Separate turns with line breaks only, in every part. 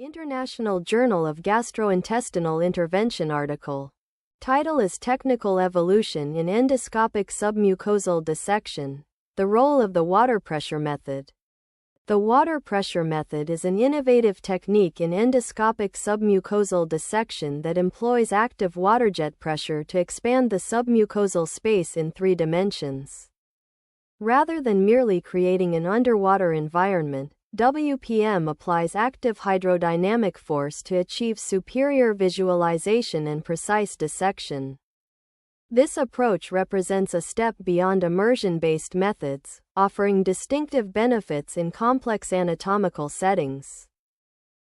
International Journal of Gastrointestinal Intervention article. Title is Technical Evolution in Endoscopic Submucosal Dissection. The Role of the Water Pressure Method. The water pressure method is an innovative technique in endoscopic submucosal dissection that employs active waterjet pressure to expand the submucosal space in 3 dimensions. Rather than merely creating an underwater environment, WPM applies active hydrodynamic force to achieve superior visualization and precise dissection. This approach represents a step beyond immersion-based methods, offering distinctive benefits in complex anatomical settings.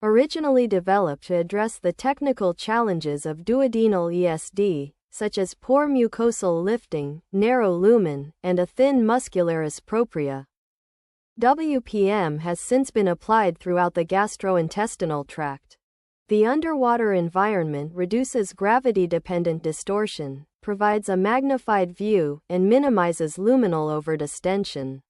Originally developed to address the technical challenges of duodenal ESD, such as poor mucosal lifting, narrow lumen, and a thin muscularis propria, WPM has since been applied throughout the gastrointestinal tract. The underwater environment reduces gravity-dependent distortion, provides a magnified view, and minimizes luminal overdistension.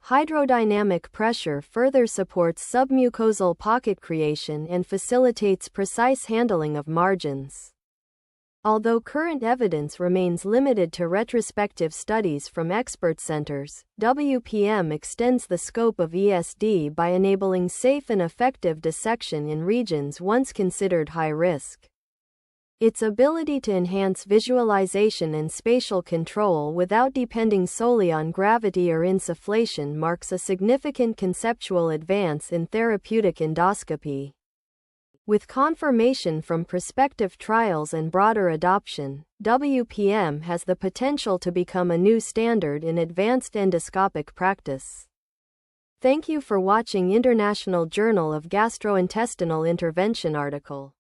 Hydrodynamic pressure further supports submucosal pocket creation and facilitates precise handling of margins. Although current evidence remains limited to retrospective studies from expert centers, WPM extends the scope of ESD by enabling safe and effective dissection in regions once considered high risk. Its ability to enhance visualization and spatial control without depending solely on gravity or insufflation marks a significant conceptual advance in therapeutic endoscopy. With confirmation from prospective trials and broader adoption, WPM has the potential to become a new standard in advanced endoscopic practice. Thank you for watching International Journal of Gastrointestinal Intervention article.